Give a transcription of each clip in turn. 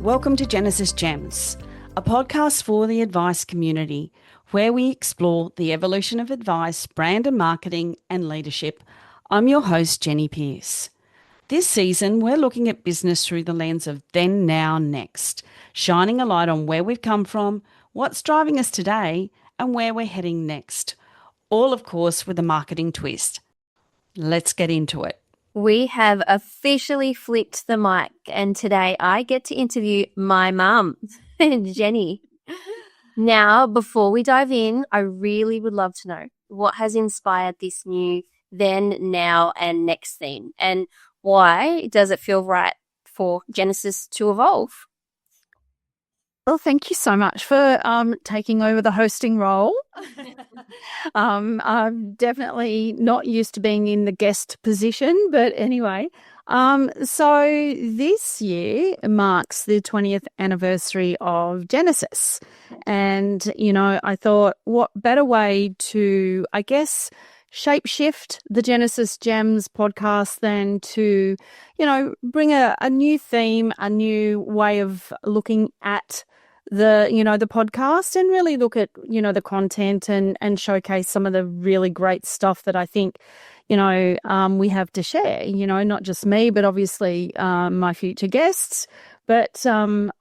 Welcome to Jenesis Gems, a podcast for the advice community, where we explore the evolution of advice, brand and marketing, and leadership. I'm your host, Hayley Pearse. This season, we're looking at business through the lens of then, now, next, shining a light on where we've come from, what's driving us today, and where we're heading next. All, of course, with a marketing twist. Let's get into it. We have officially flicked the mic, and today I get to interview my mum, Jenny. Now, before we dive in, I really would love to know what has inspired this new then, now, and next theme, and why does it feel right for Jenesis to evolve? Well, thank you so much for taking over the hosting role. I'm definitely not used to being in the guest position, but anyway. So this year marks the 20th anniversary of Jenesis. And, I thought what better way to, shapeshift the Jenesis Gems podcast than to, bring a new theme, a new way of looking at the podcast and really look at, the content and showcase some of the really great stuff that I think, we have to share, not just me, but obviously my future guests. But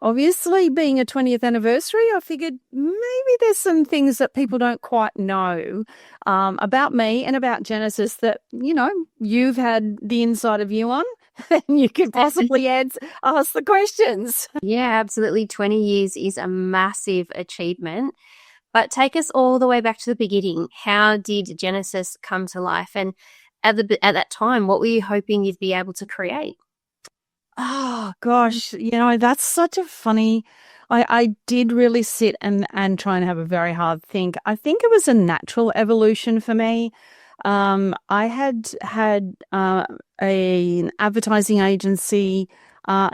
obviously being a 20th anniversary, I figured maybe there's some things that people don't quite know about me and about Jenesis that, you've had the inside of you on. And you could possibly ask the questions. Yeah, absolutely. 20 years is a massive achievement. But take us all the way back to the beginning. How did Jenesis come to life? And at that time, what were you hoping you'd be able to create? Oh, gosh. That's such a funny... I did really sit and try and have a very hard think. I think it was a natural evolution for me. I had an advertising agency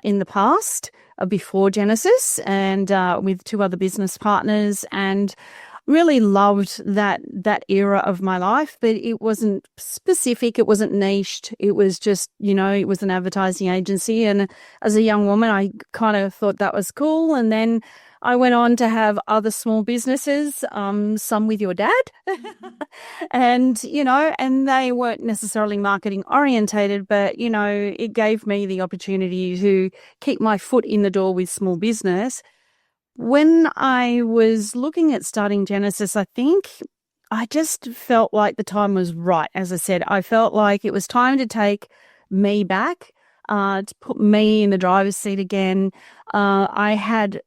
in the past before Jenesis and with two other business partners, and really loved that era of my life, but it wasn't specific, it wasn't niched, it was just, it was an advertising agency. And as a young woman, I kind of thought that was cool. And then I went on to have other small businesses, some with your dad, and, and they weren't necessarily marketing orientated, but, it gave me the opportunity to keep my foot in the door with small business. When I was looking at starting Jenesis, I think I just felt like the time was right. As I said, I felt like it was time to take me back, to put me in the driver's seat again. I had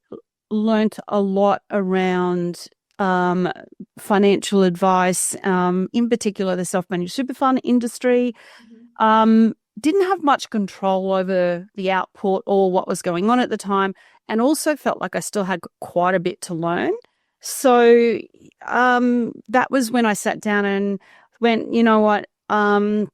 learnt a lot around financial advice, in particular the self-managed super fund industry. Didn't have much control over the output or what was going on at the time, and also felt like I still had quite a bit to learn. So that was when I sat down and went, you know what, I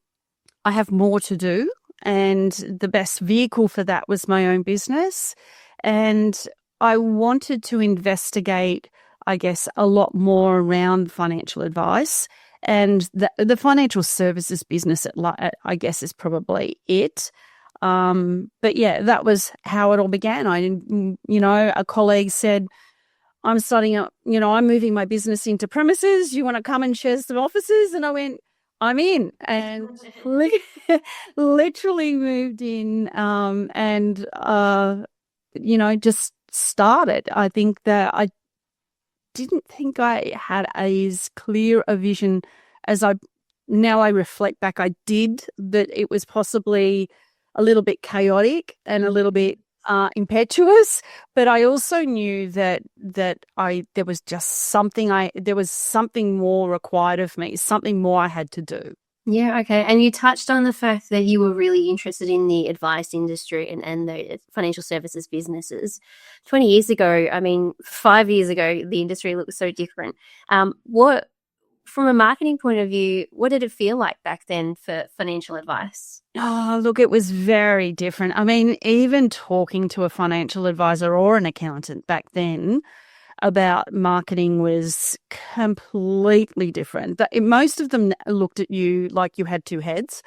have more to do, and the best vehicle for that was my own business. And I wanted to investigate, a lot more around financial advice, and the financial services business, is probably it. But yeah, that was how it all began. A colleague said, I'm starting up, I'm moving my business into premises. You want to come and share some offices? And I went, I'm in, and literally moved in, and just started. I think that I didn't think I had as clear a vision as I reflect back. I did, but it was possibly a little bit chaotic and a little bit impetuous. But I also knew that there was something more required of me, something more I had to do. Yeah, okay. And you touched on the fact that you were really interested in the advice industry and the financial services businesses. 20 years ago, 5 years ago, the industry looked so different. From a marketing point of view, what did it feel like back then for financial advice? Oh, look, it was very different. Even talking to a financial advisor or an accountant back then, about marketing was completely different. Most of them looked at you like you had two heads.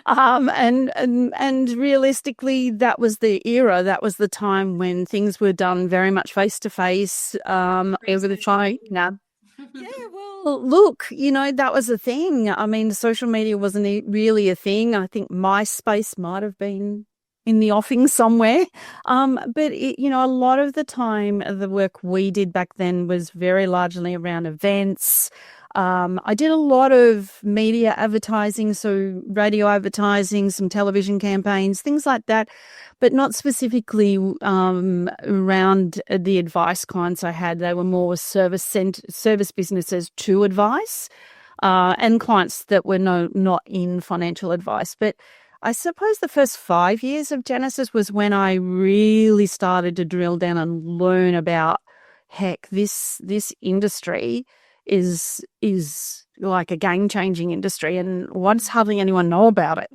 And realistically, that was the era. That was the time when things were done very much face to face, over the phone. No. Yeah, well, look, that was a thing. I mean, social media wasn't really a thing. I think MySpace might have been in the offing somewhere. But a lot of the time, the work we did back then was very largely around events. I did a lot of media advertising, so radio advertising, some television campaigns, things like that, but not specifically around the advice clients I had. They were more service businesses to advice, and clients that were not in financial advice. But I suppose the first 5 years of Genesis was when I really started to drill down and learn about, heck, this industry is like a game-changing industry, and why does hardly anyone know about it?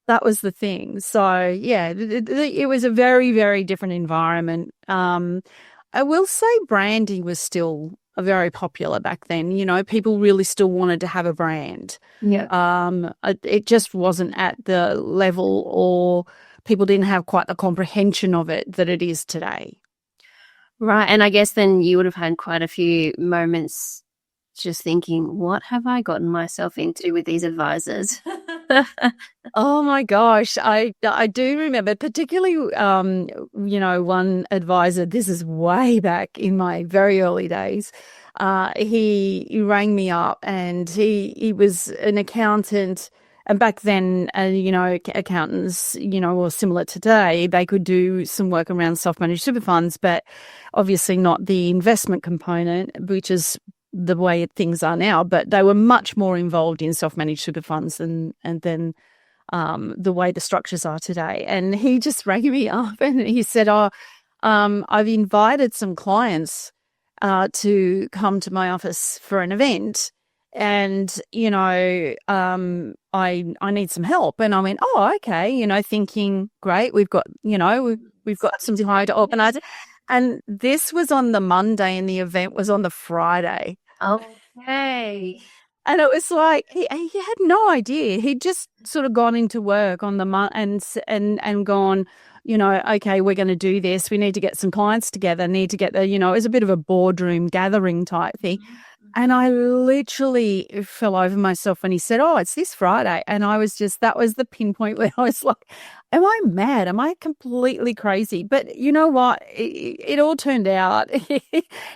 That was the thing. So, yeah, it was a very, very different environment. I will say branding was still very popular back then. People really still wanted to have a brand. Yeah. It just wasn't at the level, or people didn't have quite the comprehension of it that it is today. Right. And I guess then you would have had quite a few moments just thinking, what have I gotten myself into with these advisors? Oh my gosh, I do remember, particularly one advisor. This is way back in my very early days. He rang me up, and he was an accountant. And back then, accountants, or similar to today, they could do some work around self-managed super funds, but obviously not the investment component, which is the way things are now. But they were much more involved in self-managed super funds than the way the structures are today. And he just rang me up and he said, I've invited some clients to come to my office for an event. And, I need some help. And I went, oh, okay, thinking, great, we've got some time to organize it. And this was on the Monday and the event was on the Friday. Okay. And it was like, he had no idea. He'd just sort of gone into work on the and gone, okay, we're going to do this. We need to get some clients together, it was a bit of a boardroom gathering type thing. And I literally fell over myself when he said, oh, it's this Friday. And I was that was the pinpoint where I was like, am I mad? Am I completely crazy? But you know what? It all turned out.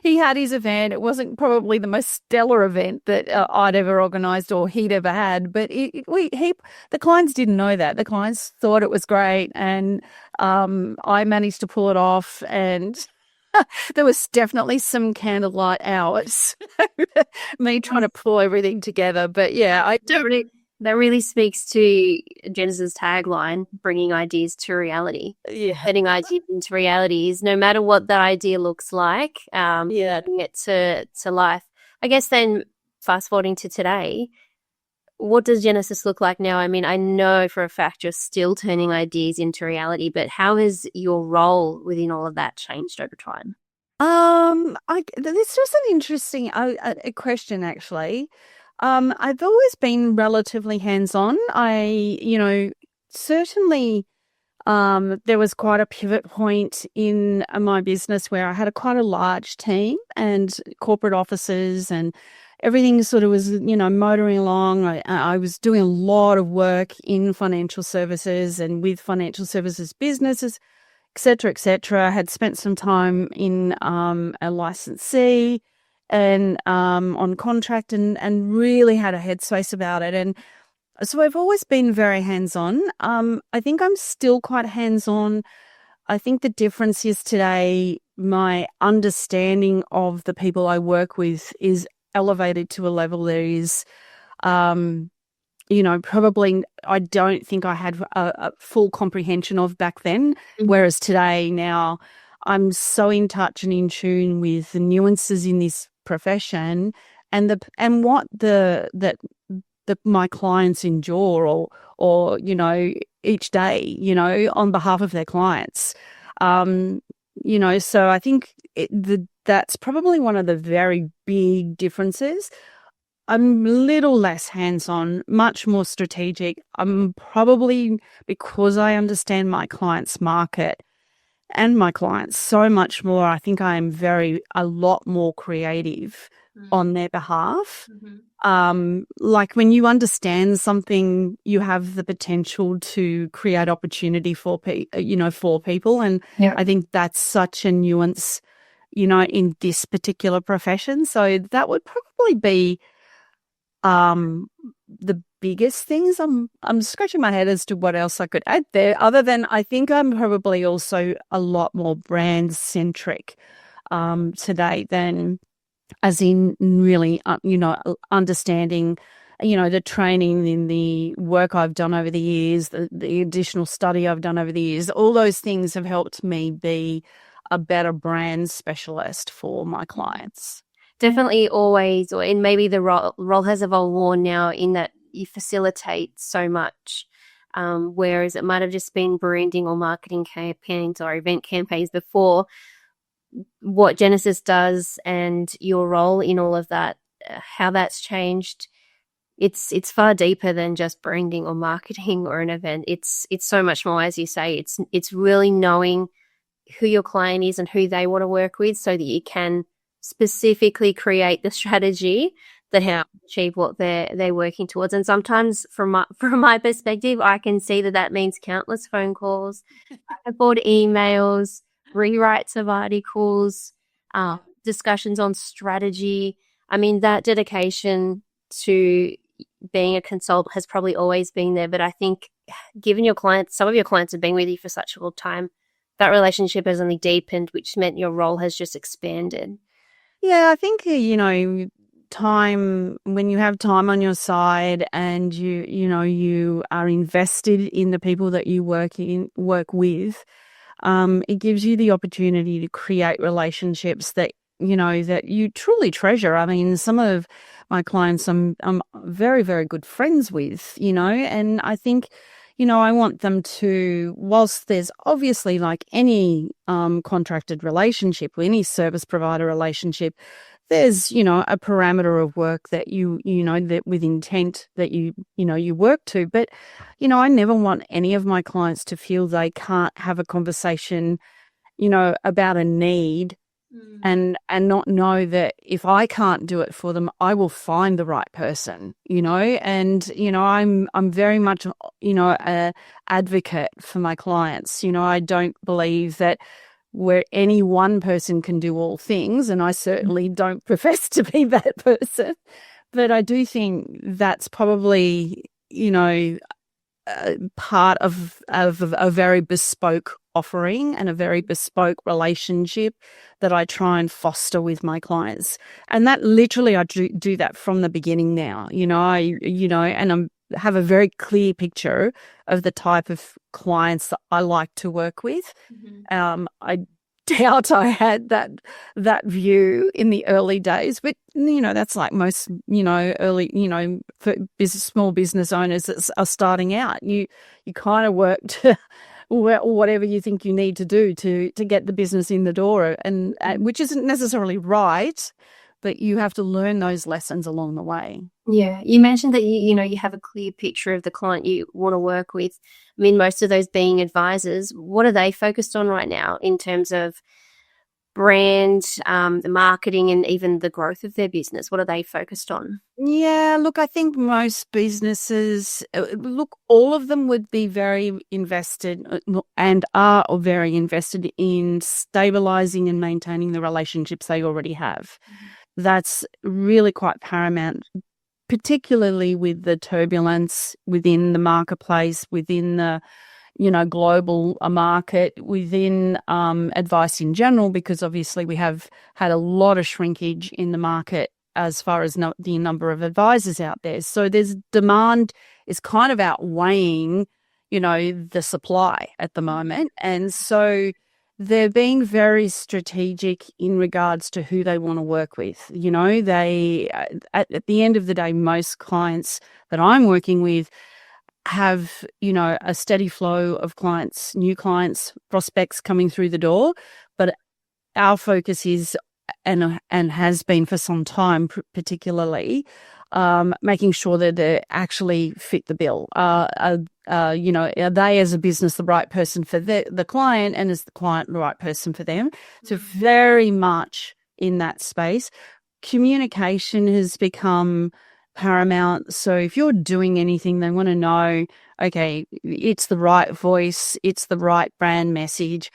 He had his event. It wasn't probably the most stellar event that I'd ever organised or he'd ever had. But the clients didn't know that. The clients thought it was great. And I managed to pull it off, and there was definitely some candlelight hours, me trying to pull everything together. But yeah, that really speaks to Genesis' tagline, bringing ideas to reality. Yeah. Putting ideas into reality is no matter what that idea looks like, bring it to life. I guess then fast forwarding to today, what does Genesis look like now? I mean, I know for a fact you're still turning ideas into reality, but how has your role within all of that changed over time? This was an interesting a question, actually. I've always been relatively hands-on. Certainly, there was quite a pivot point in my business where I had quite a large team and corporate offices, and everything sort of was, motoring along. I was doing a lot of work in financial services and with financial services businesses, et cetera, et cetera. I had spent some time in a licensee and on contract and really had a headspace about it. And so I've always been very hands-on. I think I'm still quite hands-on. I think the difference is today my understanding of the people I work with is elevated to a level that is, probably I don't think I had a full comprehension of back then. Mm-hmm. Whereas today, now I'm so in touch and in tune with the nuances in this profession and what my clients endure or each day, on behalf of their clients. So I think that's probably one of the very big differences. I'm a little less hands-on, much more strategic. I'm probably, because I understand my client's market and my clients so much more, I think I am a lot more creative on their behalf. Like when you understand something, you have the potential to create opportunity for people. And I think that's such a nuance, in this particular profession. So that would probably be the biggest things. I'm scratching my head as to what else I could add there, other than I think I'm probably also a lot more brand centric today than, as in really, understanding, the training in the work I've done over the years, the additional study I've done over the years. All those things have helped me be a better brand specialist for my clients. Definitely always, and maybe the role has evolved more now in that you facilitate so much, whereas it might have just been branding or marketing campaigns or event campaigns before. What Genesis does and your role in all of that, how that's changed, it's far deeper than just branding or marketing or an event. It's so much more, as you say. It's really knowing who your client is and who they want to work with, so that you can specifically create the strategy that help achieve what they're working towards. And sometimes from my perspective, I can see that means countless phone calls, board emails, rewrites of articles, discussions on strategy. I mean, that dedication to being a consultant has probably always been there, but I think given some of your clients have been with you for such a long time, that relationship has only deepened, which meant your role has just expanded. Yeah, I think, time, when you have time on your side and you are invested in the people that you work with, it gives you the opportunity to create relationships that you truly treasure. I mean, some of my clients I'm very, very good friends with, and I think, I want them to, whilst there's obviously, like any contracted relationship or any service provider relationship, there's, a parameter of work that that with intent that you work to. But, I never want any of my clients to feel they can't have a conversation, about a need and not know that if I can't do it for them, I will find the right person, and, I'm very much, a advocate for my clients. I don't believe that where any one person can do all things, and I certainly don't profess to be that person, but I do think that's probably, part of a very bespoke offering and a very bespoke relationship that I try and foster with my clients. And that literally, I do that from the beginning now, and I have a very clear picture of the type of clients that I like to work with. I doubt I had that view in the early days, but that's like most early for small business owners that are starting out. You kind of work to whatever you think you need to do to get the business in the door, and which isn't necessarily right, but you have to learn those lessons along the way. Yeah, you mentioned that you have a clear picture of the client you want to work with. I mean, most of those being advisors. What are they focused on right now in terms of brand, the marketing, and even the growth of their business? What are they focused on? Yeah, look, I think most businesses, all of them would be very invested and are very invested in stabilizing and maintaining the relationships they already have. That's really quite paramount, particularly with the turbulence within the marketplace, within the global market, within advice in general, because obviously we have had a lot of shrinkage in the market as far as the number of advisors out there. So there's demand is kind of outweighing, the supply at the moment. And so they're being very strategic in regards to who they want to work with. They, at the end of the day, most clients that I'm working with have, a steady flow of clients, new clients, prospects coming through the door. But our focus is and has been for some time, particularly making sure that they actually fit the bill. Are they as a business the right person for the client, and is the client the right person for them? So very much in that space. Communication has become paramount. So if you're doing anything, they want to know, okay, it's the right voice, it's the right brand message,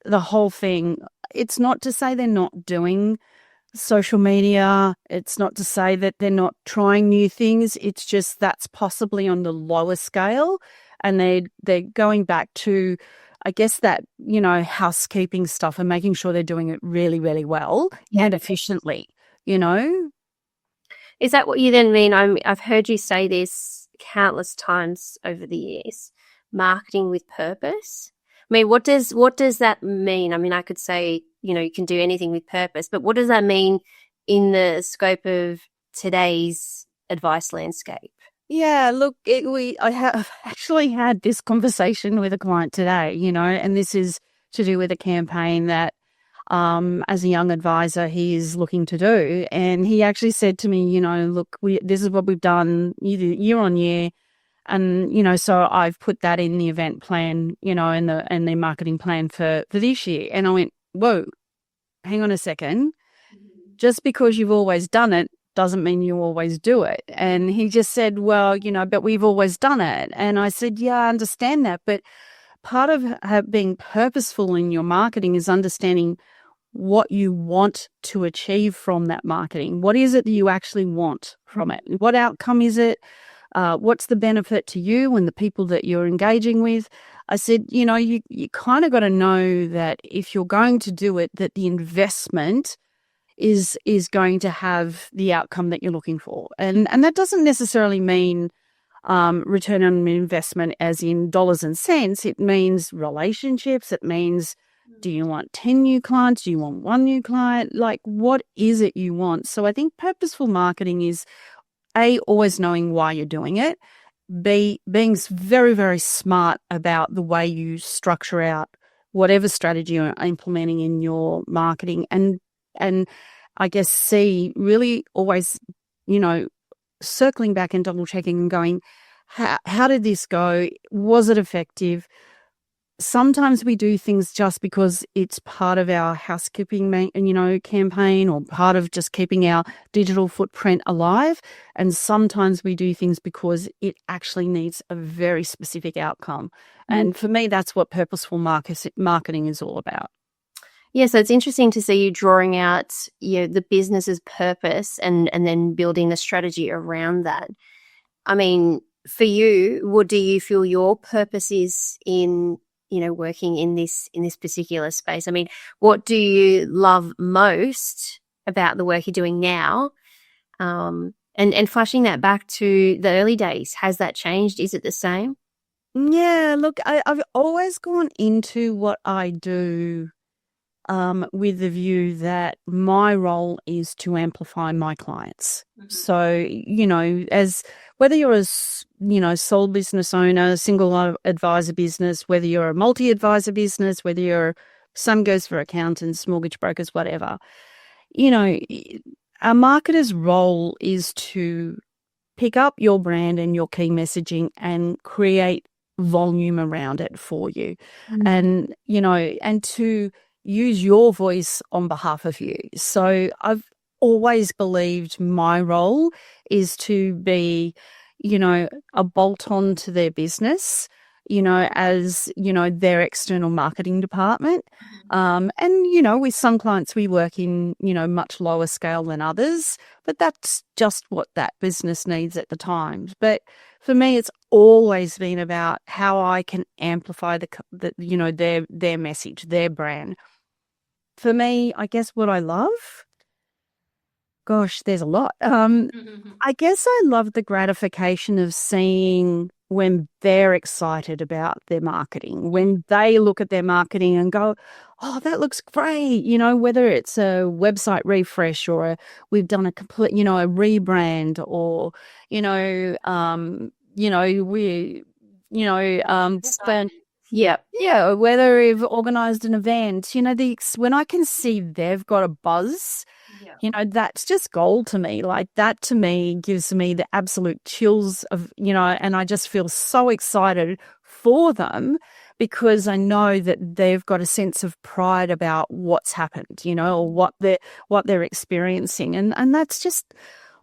the whole thing. It's not to say they're not doing social media. It's not to say that they're not trying new things. It's just that's possibly on the lower scale, and they're going back to, I guess, that, housekeeping stuff and making sure they're doing it really, really well and efficiently, Is that what you then mean? I've heard you say this countless times over the years, marketing with purpose. I mean, what does that mean? I mean, I could say, you can do anything with purpose, but what does that mean in the scope of today's advice landscape? Yeah, look, I have actually had this conversation with a client today, and this is to do with a campaign that, as a young advisor, he is looking to do. And he actually said to me, look, this is what we've done year on year. And, so I've put that in the event plan, and the marketing plan for this year. And I went, whoa, hang on a second. Just because you've always done it doesn't mean you always do it. And he just said, well, but we've always done it. And I said, yeah, I understand that. But part of being purposeful in your marketing is understanding what you want to achieve from that marketing. What is it that you actually want from it? What outcome is it? What's the benefit to you and the people that you're engaging with? I said, you kind of got to know that if you're going to do it, that the investment is going to have the outcome that you're looking for. And that doesn't necessarily mean return on investment as in dollars and cents. It means relationships. It means, do you want 10 new clients? Do you want one new client? Like, what is it you want? So I think purposeful marketing is, A, always knowing why you're doing it. B, being very, very smart about the way you structure out whatever strategy you're implementing in your marketing. And I guess C, really always, circling back and double checking and going, how did this go? Was it effective? Sometimes we do things just because it's part of our housekeeping, campaign, or part of just keeping our digital footprint alive. And sometimes we do things because it actually needs a very specific outcome. And for me, that's what purposeful marketing is all about. Yeah, so it's interesting to see you drawing out the business's purpose and then building the strategy around that. I mean, for you, what do you feel your purpose is in working in this particular space? I mean, what do you love most about the work you're doing now? And flashing that back to the early days, has that changed? Is it the same? Yeah, look, I've always gone into what I do with the view that my role is to amplify my clients. So, as whether you're a, sole business owner, single advisor business, whether you're a multi-advisor business, whether you're, some goes for accountants, mortgage brokers, whatever, a marketer's role is to pick up your brand and your key messaging and create volume around it for you. And, and to use your voice on behalf of you. So I've always believed my role is to be, a bolt-on to their business, as, their external marketing department. And, with some clients we work in, much lower scale than others, but that's just what that business needs at the time. But for me, it's always been about how I can amplify their message, their brand. For me, I guess what I love, gosh, there's a lot. I guess I love the gratification of seeing when they're excited about their marketing, when they look at their marketing and go, oh, that looks great. Whether it's a website refresh or we've done a complete, a rebrand, or, we, spend Yeah. Yeah, whether we've organised an event, when I can see they've got a buzz, that's just gold to me. Like that to me gives me the absolute chills of, and I just feel so excited for them because I know that they've got a sense of pride about what's happened, or what they're experiencing. And that's just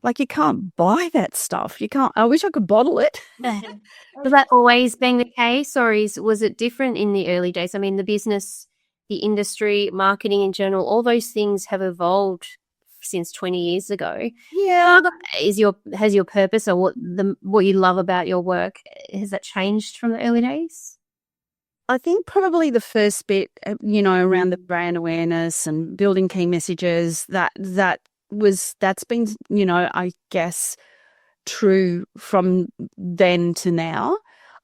like, you can't buy that stuff. You can't. I wish I could bottle it. Was that always being the case, or was it different in the early days? I mean, the business, the industry, marketing in general, all those things have evolved since 20 years ago. Yeah. Has your purpose or what you love about your work, has that changed from the early days? I think probably the first bit, around the brand awareness and building key messages, that's been, I guess, true from then to now.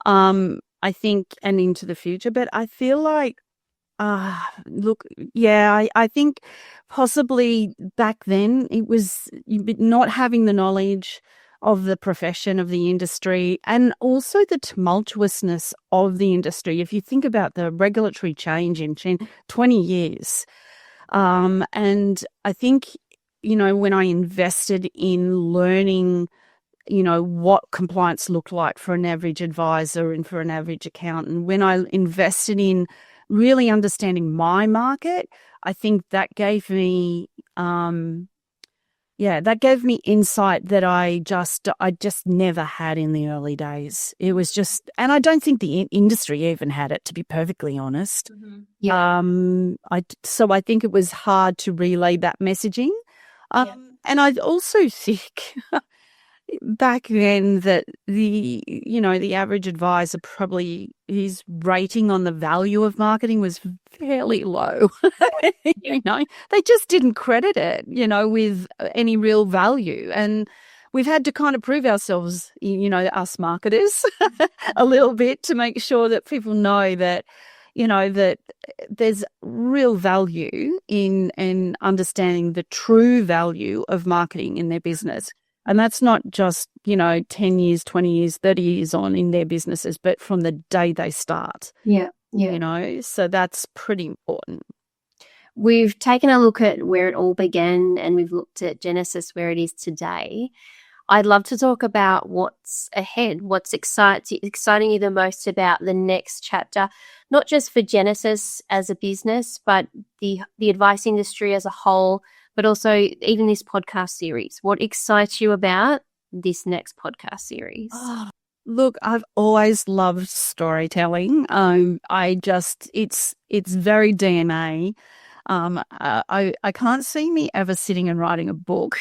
I think, and into the future, but I feel like, I think possibly back then it was not having the knowledge of the profession, of the industry, and also the tumultuousness of the industry. If you think about the regulatory change in 20 years, and I think, when I invested in learning, what compliance looked like for an average advisor and for an average accountant, when I invested in really understanding my market, I think that gave me insight that I just never had in the early days. It was just, and I don't think the industry even had it, to be perfectly honest. Yeah. So I think it was hard to relay that messaging. And I also think back then that the average advisor, probably his rating on the value of marketing was fairly low. They just didn't credit it, with any real value. And we've had to kind of prove ourselves, us marketers, a little bit, to make sure that people know that, that there's real value in understanding the true value of marketing in their business. And that's not just, 10 years, 20 years, 30 years on in their businesses, but from the day they start. Yeah. So that's pretty important. We've taken a look at where it all began and we've looked at Genesis where it is today. I'd love to talk about what's ahead, what's exciting you the most about the next chapter, not just for Genesis as a business, but the advice industry as a whole, but also even this podcast series. What excites you about this next podcast series? Oh, look, I've always loved storytelling. It's very DNA. I can't see me ever sitting and writing a book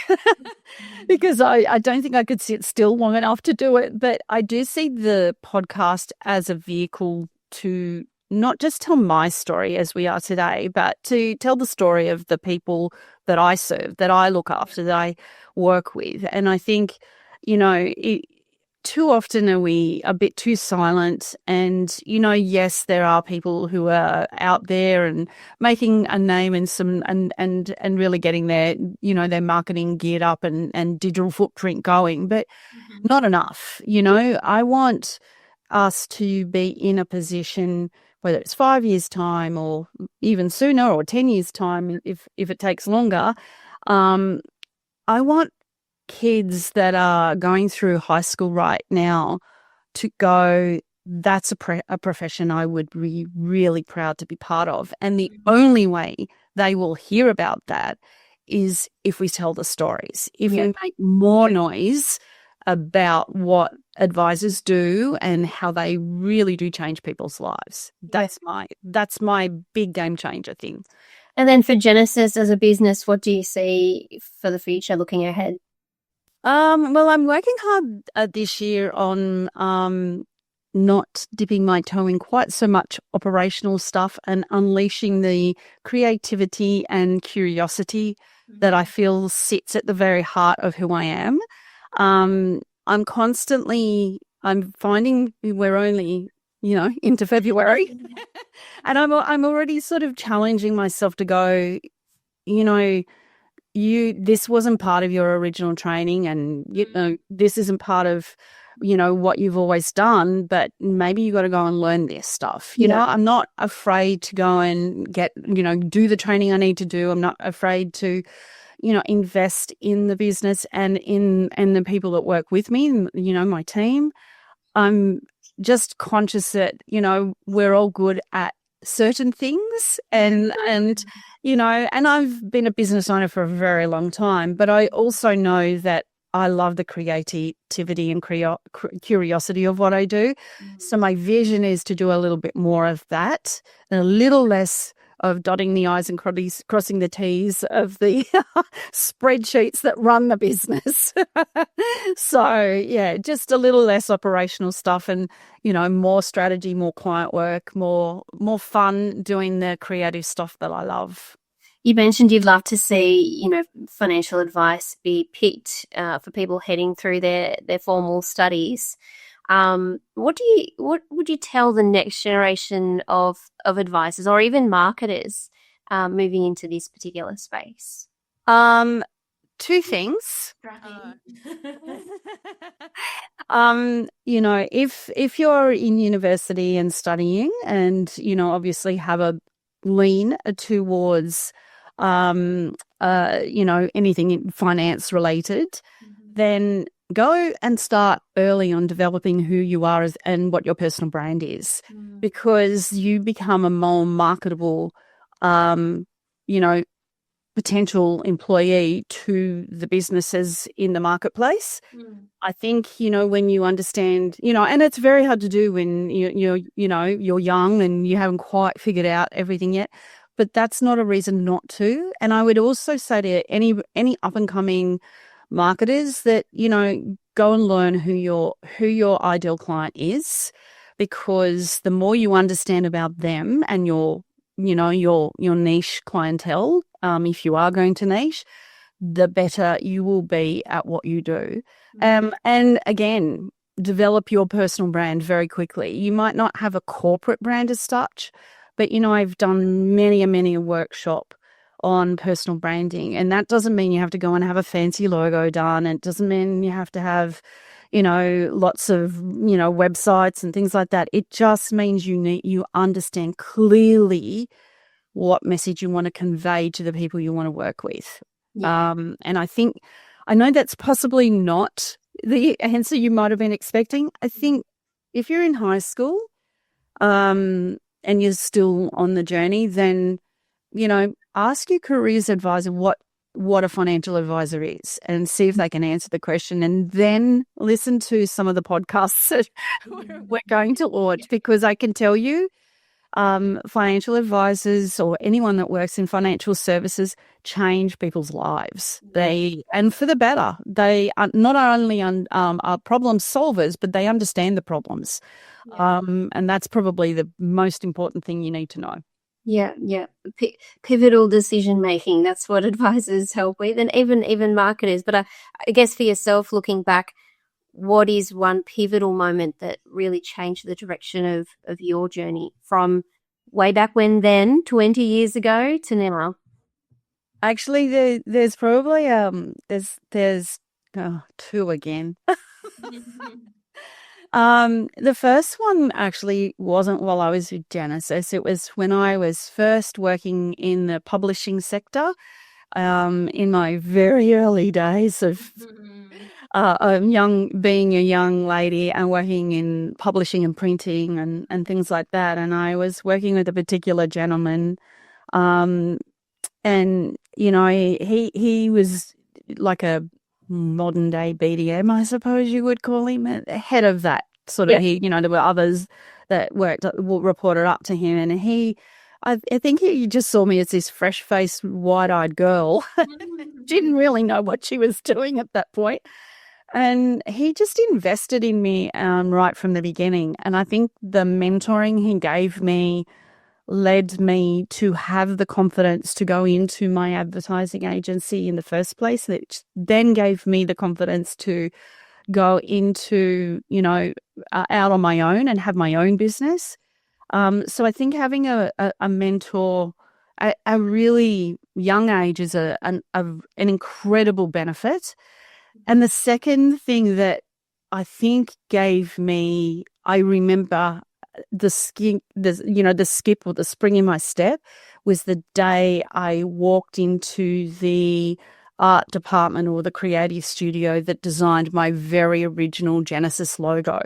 because I don't think I could sit still long enough to do it. But I do see the podcast as a vehicle to not just tell my story as we are today, but to tell the story of the people that I serve, that I look after, that I work with. And I think, too often are we a bit too silent. And, yes, there are people who are out there and making a name and really getting their marketing geared up and digital footprint going, but not enough. I want us to be in a position, whether it's 5 years' time or even sooner, or 10 years' time, if it takes longer. I want kids that are going through high school right now to go, that's a profession I would be really proud to be part of. And the only way they will hear about that is if we tell the stories, if we make more noise about what advisors do and how they really do change people's lives. That's my big game changer thing. And then for Genesis as a business, what do you see for the future looking ahead? Well, I'm working hard this year on not dipping my toe in quite so much operational stuff and unleashing the creativity and curiosity that I feel sits at the very heart of who I am. I'm finding we're only, into February and I'm already sort of challenging myself to go, this wasn't part of your original training, and this isn't part of what you've always done, but maybe you got to go and learn this stuff. I'm not afraid to go and get, do the training I need to do. I'm not afraid to, invest in the business and the people that work with me, my team. I'm just conscious that, we're all good at certain things and I've been a business owner for a very long time, but I also know that I love the creativity and curiosity of what I do. So my vision is to do a little bit more of that and a little less of dotting the I's and crossing the T's of the spreadsheets that run the business. So, yeah, just a little less operational stuff and, more strategy, more client work, more fun doing the creative stuff that I love. You mentioned you'd love to see, financial advice be picked for people heading through their formal studies. What would you tell the next generation of advisors or even marketers moving into this particular space? Two things. If you're in university and studying and, obviously have a lean towards anything finance related, then go and start early on developing who you are and what your personal brand is, because you become a more marketable, potential employee to the businesses in the marketplace. I think, when you understand, and it's very hard to do when you're young and you haven't quite figured out everything yet, but that's not a reason not to. And I would also say to any up and coming marketers that, go and learn who your ideal client is, because the more you understand about them and your niche clientele, if you are going to niche, the better you will be at what you do. And again, develop your personal brand very quickly. You might not have a corporate brand as such, but, I've done many a workshop on personal branding, and that doesn't mean you have to go and have a fancy logo done. It doesn't mean you have to have, lots of, websites and things like that. It just means you understand clearly what message you want to convey to the people you want to work with. Yeah. And I know that's possibly not the answer you might have been expecting. I think if you're in high school, and you're still on the journey, then, ask your careers advisor what a financial advisor is and see if they can answer the question, and then listen to some of the podcasts that we're going to launch, because I can tell you, financial advisors or anyone that works in financial services change people's lives. And for the better. They are not only are problem solvers, but they understand the problems. Yeah. And that's probably the most important thing you need to know. Yeah. Pivotal decision making. That's what advisors help with, and even marketers. But I guess for yourself, looking back, what is one pivotal moment that really changed the direction of your journey from way back when, then 20 years ago, to now? Actually, there's probably there's two again. The first one actually wasn't while I was with Genesis. It was when I was first working in the publishing sector, in my very early days of being a young lady and working in publishing and printing and things like that. And I was working with a particular gentleman, and he was like a modern day BDM, I suppose you would call him, head of that sort of. Yeah. There were others that reported up to him, and I think he just saw me as this fresh-faced, wide-eyed girl. Didn't really know what she was doing at that point. And he just invested in me right from the beginning. And I think the mentoring he gave me led me to have the confidence to go into my advertising agency in the first place, which then gave me the confidence to go into, out on my own and have my own business. So I think having a mentor at a really young age is an incredible benefit. And the second thing that I think gave me, I remember the skip or the spring in my step was the day I walked into the art department or the creative studio that designed my very original Genesis logo,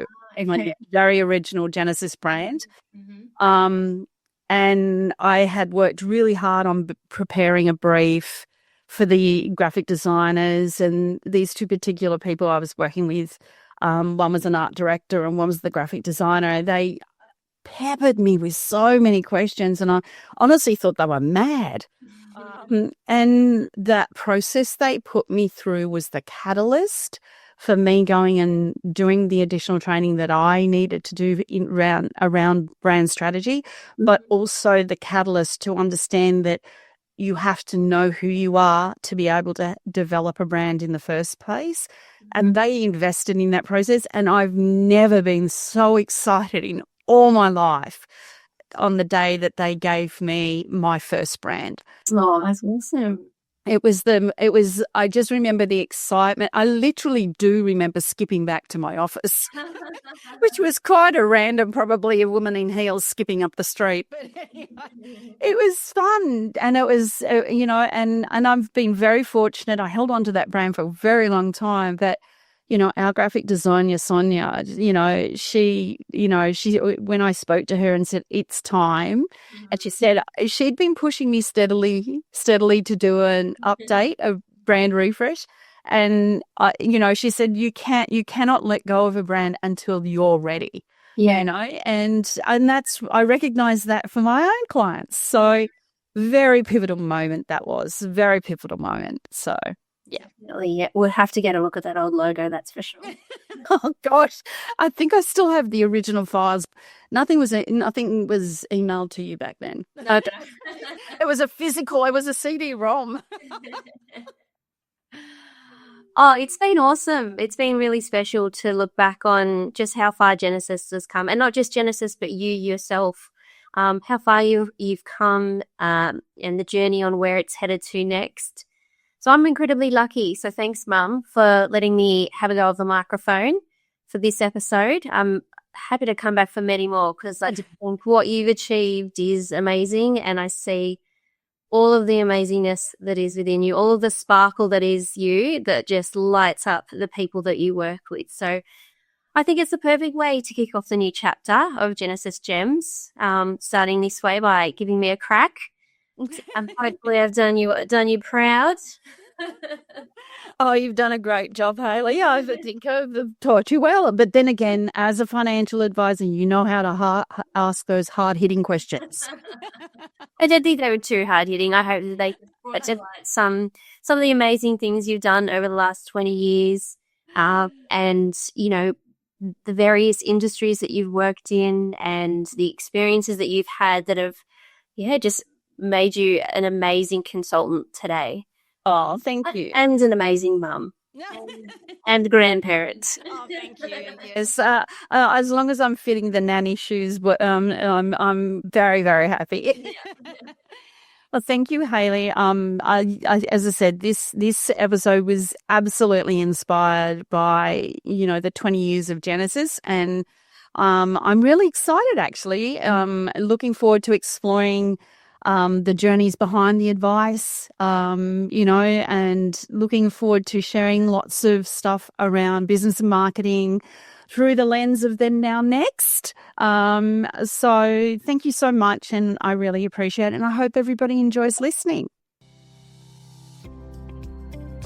my very original Genesis brand. And I had worked really hard on preparing a brief for the graphic designers, and these two particular people I was working with, one was an art director and one was the graphic designer. They peppered me with so many questions, and I honestly thought they were mad. And that process they put me through was the catalyst for me going and doing the additional training that I needed to do around brand strategy, but also the catalyst to understand that you have to know who you are to be able to develop a brand in the first place. And they invested in that process. And I've never been so excited in all my life on the day that they gave me my first brand. Oh, that's awesome. I just remember the excitement. I literally do remember skipping back to my office, which was quite a random, probably a woman in heels skipping up the street. But anyway, it was fun. And it was, and I've been very fortunate. I held on to that brand for a very long time, that, our graphic designer, Sonia, she, when I spoke to her and said, it's time, and she said she'd been pushing me steadily to do an update, a brand refresh. And, she said, you cannot let go of a brand until you're ready, and that's, I recognize that for my own clients. So very pivotal moment that was, very pivotal moment. So. Yeah, we'll have to get a look at that old logo, that's for sure. Oh gosh, I think I still have the original files. Nothing was emailed to you back then. No, it was a CD-ROM. Oh, it's been awesome. It's been really special to look back on just how far Genesis has come, and not just Genesis, but you yourself. How far you've come, and the journey on where it's headed to next. So I'm incredibly lucky. So thanks, Mum, for letting me have a go of the microphone for this episode. I'm happy to come back for many more, because I just think what you've achieved is amazing, and I see all of the amazingness that is within you, all of the sparkle that is you, that just lights up the people that you work with. So I think it's the perfect way to kick off the new chapter of Jenesis Gems, starting this way by giving me a crack. Hopefully I've done you proud. Oh, you've done a great job, Hayley. I think I've taught you well. But then again, as a financial advisor, you know how to ask those hard-hitting questions. I don't think they were too hard-hitting. I hope that they highlight some of the amazing things you've done over the last 20 years, and, the various industries that you've worked in and the experiences that you've had that have, just made you an amazing consultant today. Oh, thank you. And an amazing mum. And grandparent. Oh, thank you. Yes, as long as I'm fitting the nanny shoes, I'm very, very happy. Well, thank you, Hayley. As I said, this episode was absolutely inspired by the 20 years of Genesis, and I'm really excited. Actually, looking forward to exploring the journeys behind the advice, and looking forward to sharing lots of stuff around business and marketing through the lens of Then, Now, Next. So thank you so much, and I really appreciate it, and I hope everybody enjoys listening.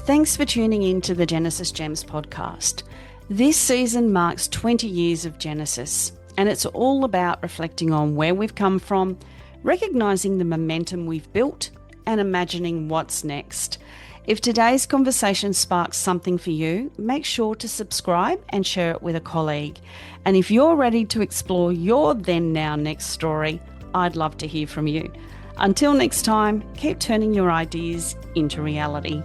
Thanks for tuning in to the Jenesis Gems podcast. This season marks 20 years of Genesis, and it's all about reflecting on where we've come from, recognising the momentum we've built, and imagining what's next. If today's conversation sparks something for you, make sure to subscribe and share it with a colleague. And if you're ready to explore your Then, Now, Next story, I'd love to hear from you. Until next time, keep turning your ideas into reality.